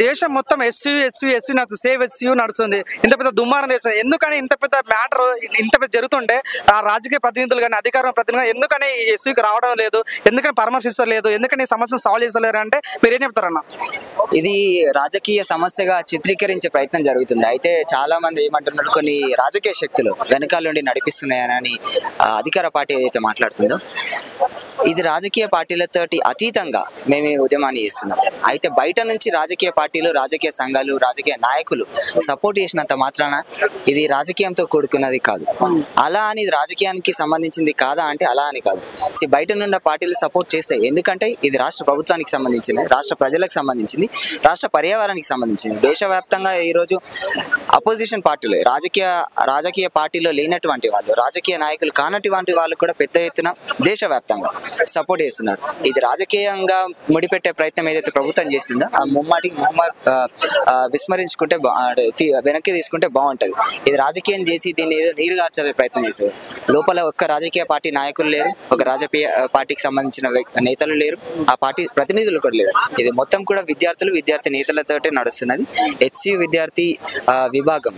దేశం మొత్తం ఎస్యూ నడుస్తుంది, సేవ్ ఎస్యూ నడుస్తుంది. ఇంత పెద్ద దుమ్మారం చేస్తుంది. ఎందుకని ఇంత పెద్ద మ్యాటర్ ఇంత పెద్ద జరుగుతుంటే ఆ రాజకీయ ప్రతినిధులు కానీ అధికార ప్రతినిధులు ఎందుకని ఈ ఎస్యూకి రావడం లేదు, ఎందుకని పరామర్శిస్తలేదు, ఎందుకని ఈ సమస్యను సాల్వ్ చేస్తలేరు అంటే మీరు ఏం చెప్తారన్న? ఇది రాజకీయ సమస్యగా చిత్రీకరించే ప్రయత్నం జరుగుతుంది. అయితే చాలా మంది ఏమంటున్నారు, కొన్ని రాజకీయ శక్తులు వెనకాల నుండి నడిపిస్తున్నాయని అధికార పార్టీ ఏదైతే మాట్లాడుతుందో, ఇది రాజకీయ పార్టీలతోటి అతీతంగా మేము ఈ ఉద్యమాన్ని చేస్తున్నాం. అయితే బయట నుంచి రాజకీయ పార్టీలు, రాజకీయ సంఘాలు, రాజకీయ నాయకులు సపోర్ట్ చేసినంత మాత్రాన ఇది రాజకీయంతో కూడుకున్నది కాదు. అలా అని రాజకీయానికి సంబంధించింది కాదా అంటే అలా అని కాదు. బయట నుండి పార్టీలు సపోర్ట్ చేస్తాయి, ఎందుకంటే ఇది రాష్ట్ర ప్రభుత్వానికి సంబంధించింది, రాష్ట్ర ప్రజలకు సంబంధించింది, రాష్ట్ర పర్యావరణానికి సంబంధించింది. దేశవ్యాప్తంగా ఈరోజు అపోజిషన్ పార్టీలు, రాజకీయ పార్టీలో లేనటువంటి వాళ్ళు, రాజకీయ నాయకులు కానటువంటి వాళ్ళు కూడా పెద్ద ఎత్తున దేశవ్యాప్తంగా సపోర్ట్ చేస్తున్నారు. ఇది రాజకీయంగా ముడిపెట్టే ప్రయత్నం ఏదైతే ప్రభుత్వం చేస్తుందో ఆ ముమ్మాటికి విస్మరించుకుంటే వెనక్కి తీసుకుంటే బాగుంటుంది. ఇది రాజకీయం చేసి దీన్ని ఏదో నీరుగార్చే ప్రయత్నం చేస్తారు. లోపల ఒక్క రాజకీయ పార్టీ నాయకులు లేరు, ఒక రాజకీయ పార్టీకి సంబంధించిన నేతలు లేరు, ఆ పార్టీ ప్రతినిధులు కూడా లేరు. ఇది మొత్తం కూడా విద్యార్థి నేతలతోటే నడుస్తున్నది. హెచ్సియు విద్యార్థి విభాగం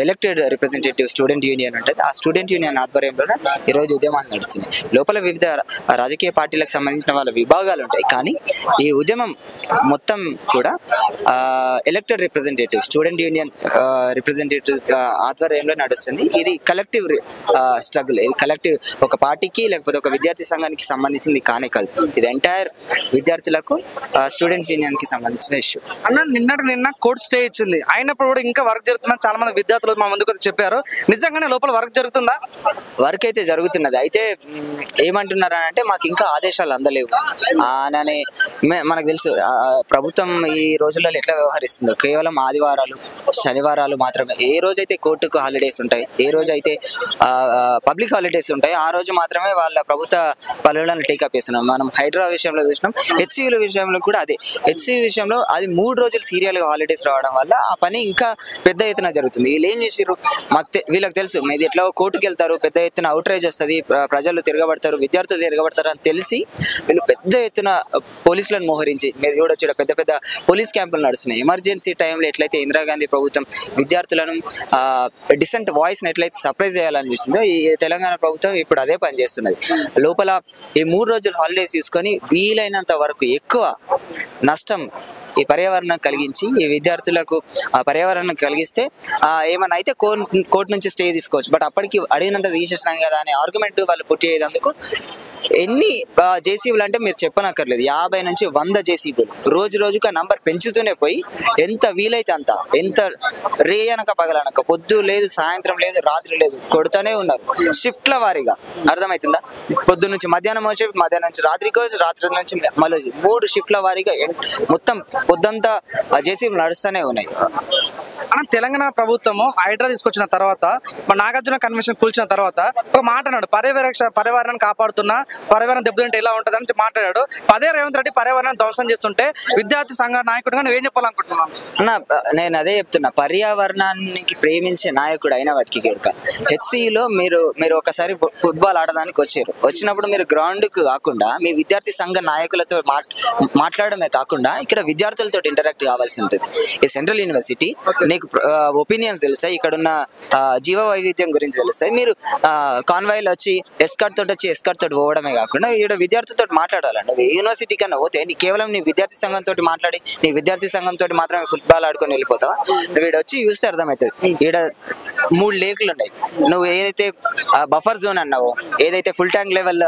ఎలక్టెడ్ రిప్రజెంటేటివ్ స్టూడెంట్ యూనియన్ ఉంటుంది. ఆ స్టూడెంట్ యూనియన్ ఆధ్వర్యంలోనే ఈరోజు ఉద్యమాలు నడుస్తున్నాయి. లోపల వివిధ రాజకీయ పార్టీలకు సంబంధించిన వాళ్ళ విభాగాలు ఉంటాయి, కానీ ఈ ఉద్యమం మొత్తం కూడా elected representative student union representative ఆధ్వర్యంలో నడుస్తుంది. ఇది కలెక్టివ్ స్ట్రగుల్. ఇది కలెక్టివ్, ఒక పార్టీకి లేకపోతే ఒక విద్యార్థి సంఘానికి సంబంధించింది కానే కాదు. ఇది ఎంటైర్ విద్యార్థులకు, స్టూడెంట్స్ యూనియన్ కి సంబంధించిన ఇష్యూ. అన్న నిన్న కోర్టు స్టే ఇచ్చింది, అయినప్పుడు కూడా ఇంకా వర్క్ జరుగుతుందని చాలా మంది విద్యార్థులు మా ముందుకు చెప్పారు. నిజంగానే లోపల వర్క్ జరుగుతుందా? వర్క్ అయితే జరుగుతున్నది. అయితే ఏమంటున్నారు అంటే మాకు ఇంకా ఆదేశాలు అందలేవు అని. మనకు తెలుసు ప్రభుత్వం ఈ రోజులలో ఎట్లా వ్యవహరిస్తుందో, కేవలం ఆదివారాలు, శనివారాలు మాత్రమే. ఏ రోజైతే కోర్టుకు హాలిడేస్ ఉంటాయి, ఏ రోజైతే పబ్లిక్ హాలిడేస్ ఉంటాయి, ఆ రోజు మాత్రమే వాళ్ళ ప్రభుత్వ పనులను టేకప్ చేస్తున్నాం. మనం హైడ్రా విషయంలో చూసినాం, హెచ్సియుల విషయంలో కూడా అదే. హెచ్సియు విషయంలో అది 3 రోజులు సీరియల్గా హాలిడేస్ రావడం వల్ల ఆ పని ఇంకా పెద్ద ఎత్తున జరుగుతుంది. వీళ్ళు ఏం చేసారు, వీళ్ళకి తెలుసు మీది ఎట్లా కోర్టుకు వెళ్తారు, పెద్ద ఎత్తున అవుట్రేజ్ వస్తుంది, ప్రజలు తిరగబడతారు, విద్యార్థులు తిరగబడతారు అని తెలిసి వీళ్ళు పెద్ద ఎత్తున పోలీసులను మోహరించి, మీరు చూడొచ్చు పెద్ద పెద్ద పోలీస్ క్యాంపులు నడుస్తున్నాయి. ఎమర్జెన్సీ టైంలో ఎట్లయితే ఇందిరాగాంధీ ప్రభుత్వం విద్యార్థులను డిసెంట్ వాయిస్ని ఎట్లయితే సర్ప్రైజ్ చేయాలని చూస్తుందో, ఈ తెలంగాణ ప్రభుత్వం ఇప్పుడు అదే పని చేస్తున్నది. లోపల ఈ 3 రోజులు హాలిడేస్ తీసుకొని వీలైనంత వరకు ఎక్కువ నష్టం ఈ పర్యావరణం కలిగించి, ఈ విద్యార్థులకు ఆ పర్యావరణం కలిగిస్తే ఏమన్నా అయితే కోర్టు నుంచి స్టే తీసుకోవచ్చు. బట్ అప్పటికి అడిగినంత తీసేసినాం కదా అనే ఆర్గ్యుమెంట్ వాళ్ళు పుట్టేందుకు ఎన్ని జేసీబీలు అంటే మీరు చెప్పనక్కర్లేదు, 50 నుంచి 100 జేసీబీలు రోజు రోజుకు నంబర్ పెంచుతూనే పోయి ఎంత వీలైతే అంత, ఎంత రేయనక పగలనక, పొద్దు లేదు, సాయంత్రం లేదు, రాత్రి లేదు, కొడుతూనే ఉన్నారు షిఫ్ట్ల వారీగా. అర్థమవుతుందా? పొద్దు నుంచి మధ్యాహ్నం వచ్చి, మధ్యాహ్నం నుంచి రాత్రికి వచ్చి, రాత్రి నుంచి మళ్ళీ 3 షిఫ్ట్ల వారీగా మొత్తం పొద్దంతా జేసీబీలు నడుస్తూనే ఉన్నాయి. తెలంగాణ ప్రభుత్వము హైడ్రా తీసుకొచ్చిన తర్వాత, నాగార్జున కన్వెన్షన్ కూల్చిన తర్వాత ఒక మాట అన్నాడు, పర్యావరణాన్ని కాపాడుతున్నా, పర్యావరణం దెబ్బతింటే ఎలా ఉంటుంది అని మాట్లాడాడు. అదే రేవంత్ రెడ్డి పర్యావరణాన్ని ధ్వంసం చేస్తుంటే విద్యార్థి సంఘ నాయకుడిగా నువ్వేం చెప్పాలనుకుంటున్నాను? అన్న నేను అదే చెప్తున్నా, పర్యావరణానికి ప్రేమించే నాయకుడు అయిన వాటికి కేడుక. హెచ్సియులో మీరు ఒకసారి ఫుట్బాల్ ఆడడానికి వచ్చినప్పుడు మీరు గ్రౌండ్కు కాకుండా మీ విద్యార్థి సంఘ నాయకులతో మాట్లాడమే కాకుండా ఇక్కడ విద్యార్థులతో ఇంటరాక్ట్ కావాల్సి ఉంటుంది. ఈ సెంట్రల్ యూనివర్సిటీ, నీకు ఒపీనియన్స్ తెలుస్తాయి, ఇక్కడ ఉన్న జీవ వైవిధ్యం గురించి తెలుస్తాయి. మీరు కాన్వాయ్లో వచ్చి ఎస్కార్ట్ తోటి పోవడమే కాకుండా ఇక్కడ విద్యార్థులతో మాట్లాడాలండి. యూనివర్సిటీ కన్నా పోతే కేవలం నీ విద్యార్థి సంఘంతో మాట్లాడి, నీ విద్యార్థి సంఘంతో మాత్రమే ఫుట్బాల్ ఆడుకొని వెళ్ళిపోతావా? నువ్వు ఇక్కడ వచ్చి చూస్తే అర్థమవుతుంది. ఇక్కడ 3 లేకులు ఉన్నాయి. నువ్వు ఏదైతే బఫర్ జోన్ అన్నావో, ఏదైతే ఫుల్ ట్యాంక్ లెవెల్,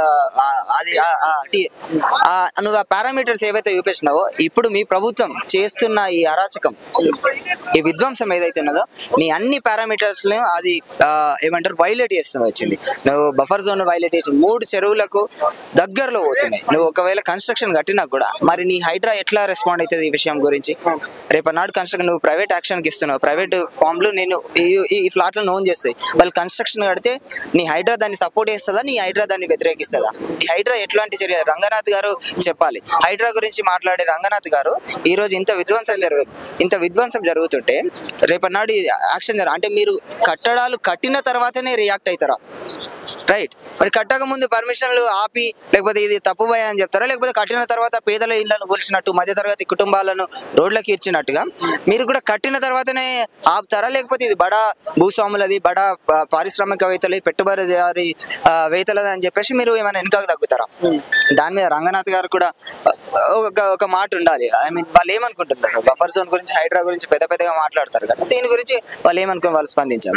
నువ్వు ఆ పారామీటర్స్ ఏవైతే చూపించినావో, ఇప్పుడు మీ ప్రభుత్వం చేస్తున్న ఈ అరాచకం, ఈ విధ్వంసం ఏదైతే ఉన్నదో, నీ అన్ని పారామీటర్స్ అది ఏమంటారు వైలేట్ చేస్తూ వచ్చింది. నువ్వు బఫర్ జోన్ వైలేట్ చేసి 3 చెరువులకు దగ్గరలో పోతున్నాయి. నువ్వు ఒకవేళ కన్స్ట్రక్షన్ కట్టినా కూడా మరి నీ హైడ్రా ఎట్లా రెస్పాండ్ అవుతుంది ఈ విషయం గురించి? రేపటి కన్స్ట్రక్షన్ నువ్వు ప్రైవేట్ యాక్షన్కి ఇస్తున్నావు, ప్రైవేట్ ఫామ్లు నేను ఈ ఫ్లాట్లను ఓన్ చేస్తాయి, వాళ్ళు కన్స్ట్రక్షన్ కడితే నీ హైడ్రా దాన్ని సపోర్ట్ చేస్తుందా, నీ హైడ్రా దాన్ని వ్యతిరేకిస్తుందా? ఈ హైడ్రా ఎట్లాంటి చర్య? రంగనాథ్ గారు చెప్పాలి. హైడ్రా గురించి మాట్లాడే రంగనాథ్ గారు ఈరోజు ఇంత విధ్వంసం జరుగుతుంటే రేపటి నాడు యాక్షన్ అంటే మీరు కట్టడాలు కట్టిన తర్వాతనే రియాక్ట్ అవుతారా? రైట్. మరి కట్టక ముందు పర్మిషన్లు ఆపి లేకపోతే ఇది తప్పుబోయే అని చెప్తారా, లేకపోతే కట్టిన తర్వాత పేదల ఇళ్లను కూల్చినట్టు మధ్యతరగతి కుటుంబాలను రోడ్లకి ఇచ్చినట్టుగా మీరు కూడా కట్టిన తర్వాతనే ఆపుతారా, లేకపోతే ఇది బడా భూస్వాములది, బడా పారిశ్రామికవేత్తలు, పెట్టుబడిదారి వేత్తలది అని చెప్పేసి మీరు ఏమైనా వెనుకకు తగ్గుతారా? దాని మీద రంగనాథ్ గారు కూడా ఒక మాట ఉండాలి. ఐ మీన్ వాళ్ళు ఏమనుకుంటున్నారు, బఫర్ జోన్ గురించి హైడ్రా గురించి పెద్దగా మాట్లాడతారు కదా, దీని గురించి వాళ్ళు ఏమనుకుని వాళ్ళు స్పందించారు.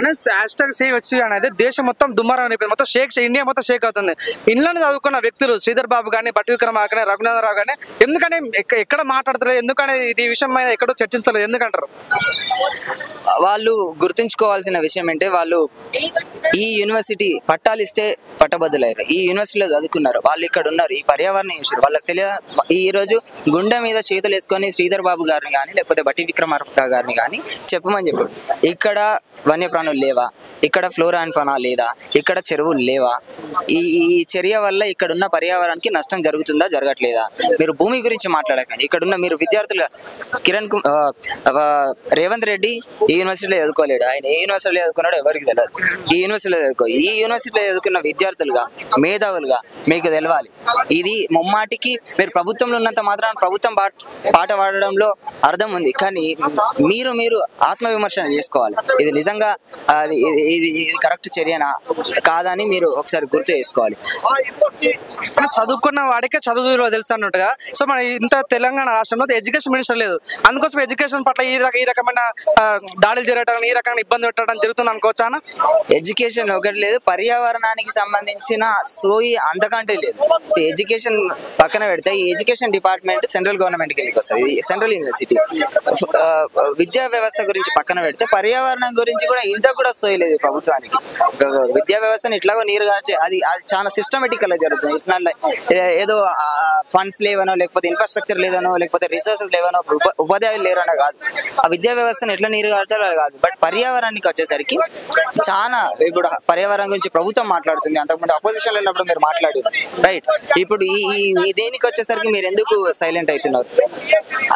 అనేది దేశం మొత్తం దుమ్మారం అయిపోయింది, మొత్తం షేక్ ఇండియా మొత్తం షేక్ అవుతుంది. ఇళ్ళని చదువుకున్న వ్యక్తులు శ్రీధర్ బాబు కానీ, బట్టి విక్రమ కానీ, రఘునాథరావు కానీ ఎందుకని ఎక్కడ మాట్లాడతారు, ఎందుకని ఈ విషయం మీద ఎక్కడో చర్చించలేదు ఎందుకంటారు? వాళ్ళు గుర్తుంచుకోవాల్సిన విషయం అంటే వాళ్ళు ఈ యూనివర్సిటీ పట్టాలు ఇస్తే పట్టబద్దులయ్యారు, ఈ యూనివర్సిటీలో చదువుకున్నారు, వాళ్ళు ఇక్కడ ఉన్నారు, ఈ పర్యావరణం చూసారు, వాళ్ళకి తెలియదు. ఈ రోజు గుండె మీద చేతులు వేసుకొని శ్రీధర్ బాబు గారిని కానీ లేకపోతే బట్టి విక్రమార్క గారిని కానీ చెప్పమని చెప్పాడు, ఇక్కడ వన్యప్రాణులు లేవా, ఇక్కడ ఫ్లోరా అండ్ ఫానా లేదా, ఇక్కడ చెరువులు లేవా, ఈ చర్య వల్ల ఇక్కడ ఉన్న పర్యావరణానికి నష్టం జరుగుతుందా జరగట్లేదా, మీరు భూమి గురించి మాట్లాడకండి. ఇక్కడ ఉన్న మీరు విద్యార్థులు రేవంత్ రెడ్డి ఈ యూనివర్సిటీలో చదువుకోలేడు, ఆయన ఏ యూనివర్సిటీలో చదువుకున్నాడో ఎవరికి తెలియదు, ఈ యూనివర్సిటీలో చదువుకున్న విద్యార్థులుగా మేధావులుగా మీకు తెలవాలి. ఇది ముమ్మాటికి మీరు ప్రభుత్వంలో ఉన్నంత మాత్రం ప్రభుత్వం పాట పాడడంలో అర్థం ఉంది, కానీ మీరు ఆత్మవిమర్శన చేసుకోవాలి. ఇది నిజంగా ఇది కరెక్ట్ చర్యనా కాదని మీరు ఒకసారి గుర్తు చేసుకోవాలి. చదువుకున్న వాడికే చదువులో తెలుసు అన్నట్టుగా. సో మన ఇంత తెలంగాణ రాష్ట్రంలో ఎడ్యుకేషన్ మినిస్టర్ లేదు, అందుకోసం ఎడ్యుకేషన్ పట్ల ఈ రకమైన దాడులు జరగడం, ఈ రకమైన ఇబ్బంది పెట్టడం జరుగుతుంది అనుకోవచ్చా? ఎడ్యుకేషన్ ఒకటి లేదు, పర్యావరణానికి సంబంధించిన సోయి అంతకంటే లేదు. సో ఎడ్యుకేషన్ పక్కన పెడితే ఈ ఎడ్యుకేషన్ డిపార్ట్మెంట్ సెంట్రల్ గవర్నమెంట్ కిందకి వస్తుంది, ఇది సెంట్రల్ యూనివర్సిటీ. విద్యా వ్యవస్థ గురించి పక్కన పెడితే పర్యావరణం గురించి కూడా ఇంత కూడా సోయలేదు ప్రభుత్వానికి. విద్యా వ్యవస్థను ఇట్లాగో నీరు కాచి అది చాలా సిస్టమేటికల్ గా జరుగుతుంది. ఇట్స్ నాట్ లైక్ ఏదో ఫండ్స్ లేవనో లేకపోతే ఇన్ఫ్రాస్ట్రక్చర్ లేదనో లేకపోతే రిసోర్సెస్ లేవనో ఉపాధ్యాయులు లేరనో కాదు, ఆ విద్యా వ్యవస్థను ఎట్లా నీరు కాల్చాలో కాదు. బట్ పర్యావరణానికి వచ్చేసరికి చాలా ఇప్పుడు పర్యావరణం గురించి ప్రభుత్వం మాట్లాడుతుంది, అంతకుముందు అపోజిషన్ వెళ్ళినప్పుడు మీరు మాట్లాడారు రైట్. ఇప్పుడు ఈ దేనికి వచ్చేసరికి మీరు ఎందుకు సైలెంట్ అవుతున్నారు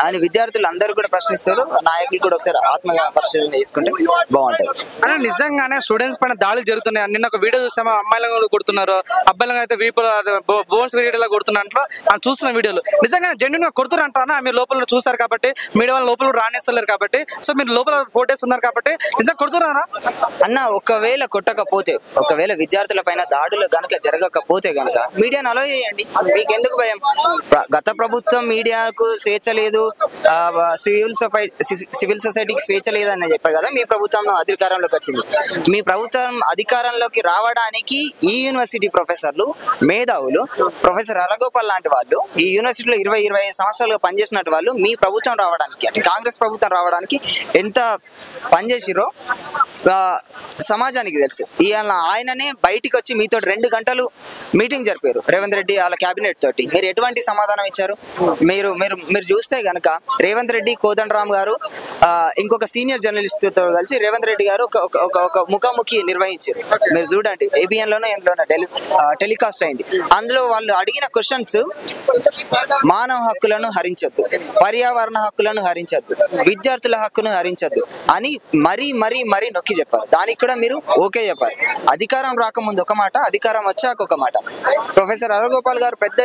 అని విద్యార్థులు అందరూ కూడా ప్రశ్నిస్తారు. నాయకులు కూడా ఒకసారి ఆత్మ పరిశీలన చేసుకుంటే బాగుంటుంది. అంటే నిజంగానే స్టూడెంట్స్ పైన దాడులు జరుగుతున్నాయి. నిన్న ఒక వీడియో చూసాము, అమ్మాయిలను కొడుతున్నారు, అబ్బాయిలను అయితే బోన్స్ వీడియోలో కొడుతున్నట్లు మనం చూస్తున్న వీడియోలు. నిజంగానే జెన్యున్ గా కొడుతున్నారు అంటారా? మీరు లోపల చూసారు కాబట్టి, మీడియా వాళ్ళు లోపల రాణిస్తలేరు కాబట్టి, సో మీరు లోపల 4 days ఉన్నారు కాబట్టి నిజంగా కొడుతున్నారా అన్న? ఒకవేళ కొట్టకపోతే, ఒకవేళ విద్యార్థుల పైన దాడులు గనుక జరగకపోతే గనుక మీడియాను అలో చేయండి, మీకు ఎందుకు భయం? గత ప్రభుత్వం మీడియాకు స్వేచ్ఛ లేదు, సివిల్ సొసైటీకి స్వేచ్ఛ లేదని చెప్పారు కదా, మీ ప్రభుత్వం అధికారంలోకి వచ్చింది. మీ ప్రభుత్వం అధికారంలోకి రావడానికి ఈ యూనివర్సిటీ ప్రొఫెసర్లు, మేధావులు, ప్రొఫెసర్ అలగోపాల్ లాంటి వాళ్ళు ఈ యూనివర్సిటీలో 20-25 సంవత్సరాలుగా పనిచేసినట్టు వాళ్ళు మీ ప్రభుత్వం రావడానికి, అంటే కాంగ్రెస్ ప్రభుత్వం రావడానికి ఎంత పనిచేసిరో సమాజానికి తెలుసు. ఆయననే బయటికి వచ్చి మీతో 2 గంటలు మీటింగ్ జరిపారు రేవంత్ రెడ్డి వాళ్ళ క్యాబినెట్ తోటి. మీరు ఎటువంటి సమాధానం ఇచ్చారు? మీరు చూస్తే గనక రేవంత్ రెడ్డి, కోదండరామ్ గారు ఇంకొక సీనియర్ జర్నలిస్ట్ తో కలిసి రేవంత్ రెడ్డి గారు ఒక ముఖాముఖి నిర్వహించారు. మీరు చూడండి, ABN లోనో ఎందులోనో టెలికాస్ట్ అయింది. అందులో వాళ్ళు అడిగిన క్వశ్చన్స్ మానవ హక్కులను హరించొద్దు, పర్యావరణ హక్కులను హరించొద్దు, విద్యార్థుల హక్కును హరించొద్దు అని మరీ నొక్కి చెప్పారు. దానికి కూడా మీరు ఓకే చెప్పారు. అధికారం రాకముందు ఒక మాట, అధికారం వచ్చాక ఒక మాట. ప్రొఫెసర్ అరగోపాల్ గారు పెద్ద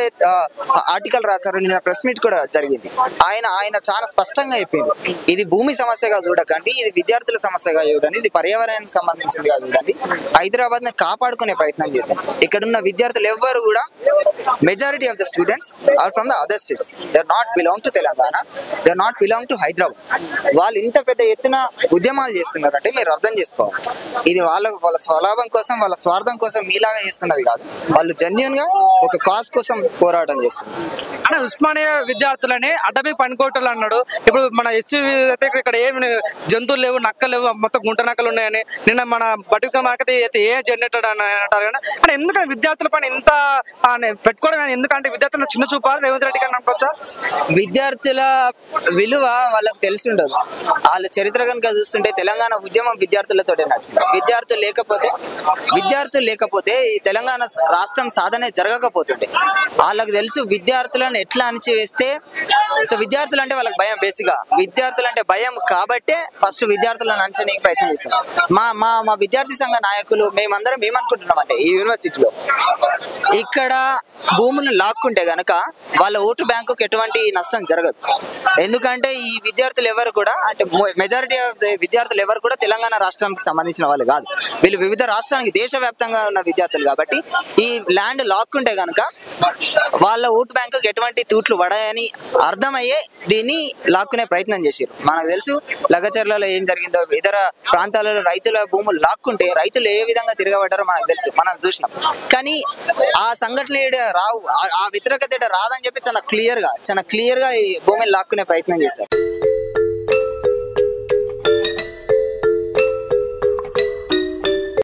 ఆర్టికల్ రాశారు, నిన్న ప్రెస్ మీట్ కూడా జరిగింది. ఆయన చాలా స్పష్టంగా చెప్పింది, ఇది భూమి సమస్యగా చూడకండి, ఇది విద్యార్థుల సమస్యగా చూడండి, ఇది పర్యావరణానికి సంబంధించిందిగా చూడండి, హైదరాబాద్ ని కాపాడుకునే ప్రయత్నం చేద్దాం. ఇక్కడ ఉన్న విద్యార్థులు ఎవ్వరు కూడా majority of the students are from the other states, they are not belong to Telangana, they are not belong to Hyderabad. వాళ్ళు ఇంత పెద్ద ఎత్తున ఉద్యమాలు చేస్తున్నారంటే మీరు అర్థం చేసుకోవాలి, ఇది వాళ్ళ స్వలాభం కోసం, వాళ్ళ స్వార్థం కోసం మీలాగా చేస్తున్నది కాదు. వాళ్ళు జెన్యూన్ గా ఒక కాజ్ కోసం పోరాటం చేస్తున్నారు. అన్న ఉస్మానియా విద్యార్థులని అడ్డమే పనికోటలు అన్నాడు. ఇప్పుడు మన ఎస్యూవి అయితే ఇక్కడ ఏమి జంతువులు లేవు, నక్కలు లేవు, మొత్తం గుంట నక్కలు ఉన్నాయని నిన్న మన బటుక మార్కెట్ అయితే ఏ జనరేటర్ అని అంటారు కదా. అంటే ఎందుకంటే విద్యార్థుల పైన ఇంత పెట్టుకోవడం, ఎందుకంటే విద్యార్థుల చిన్న చూపారు రేవంత్ రెడ్డి గారిని అనుకోవచ్చా? విద్యార్థుల విలువ వాళ్ళకి తెలిసి ఉండదు. వాళ్ళ చరిత్ర కనుక చూస్తుంటే తెలంగాణ ఉద్యమం విద్యార్థులతోటే నడిచింది. విద్యార్థులు లేకపోతే ఈ తెలంగాణ రాష్ట్రం సాధనే జరగకపోతే లేకపోతుండే. వాళ్ళకి తెలుసు విద్యార్థులను ఎట్లా అణిచివేస్తే. సో విద్యార్థులు అంటే వాళ్ళకి భయం, బేసిక్గా విద్యార్థులు అంటే భయం కాబట్టే ఫస్ట్ విద్యార్థులను అణచడానికి ప్రయత్నం చేస్తాం. మా విద్యార్థి సంఘ నాయకులు మేమందరం ఏమనుకుంటున్నాం అంటే, ఈ యూనివర్సిటీలో ఇక్కడ భూములను లాక్కుంటే గనక వాళ్ళ ఓటు బ్యాంకుకి ఎటువంటి నష్టం జరగదు. ఎందుకంటే ఈ విద్యార్థులు ఎవరు కూడా, అంటే మెజారిటీ ఆఫ్ విద్యార్థులు ఎవరు కూడా తెలంగాణ రాష్ట్రానికి సంబంధించిన వాళ్ళు కాదు. వీళ్ళు వివిధ రాష్ట్రానికి దేశవ్యాప్తంగా ఉన్న విద్యార్థులు కాబట్టి ఈ ల్యాండ్ లాక్కుంటే గనక వాళ్ళ ఓటు బ్యాంకుకి ఎటువంటి తూట్లు పడాయని అర్థమయ్యే దీన్ని లాక్కునే ప్రయత్నం చేశారు. మనకు తెలుసు లగచర్లలో ఏం జరిగిందో, ఇతర ప్రాంతాలలో రైతుల భూములు లాక్కుంటే రైతులు ఏ విధంగా తిరగబడ్డారో మనకు తెలుసు, మనం చూసినాం. కానీ ఆ సంఘటన రావు, ఆ వ్యతిరేకత రాదని చెప్పి చాలా క్లియర్ గా ఈ భూమిని లాక్కునే ప్రయత్నం చేశారు.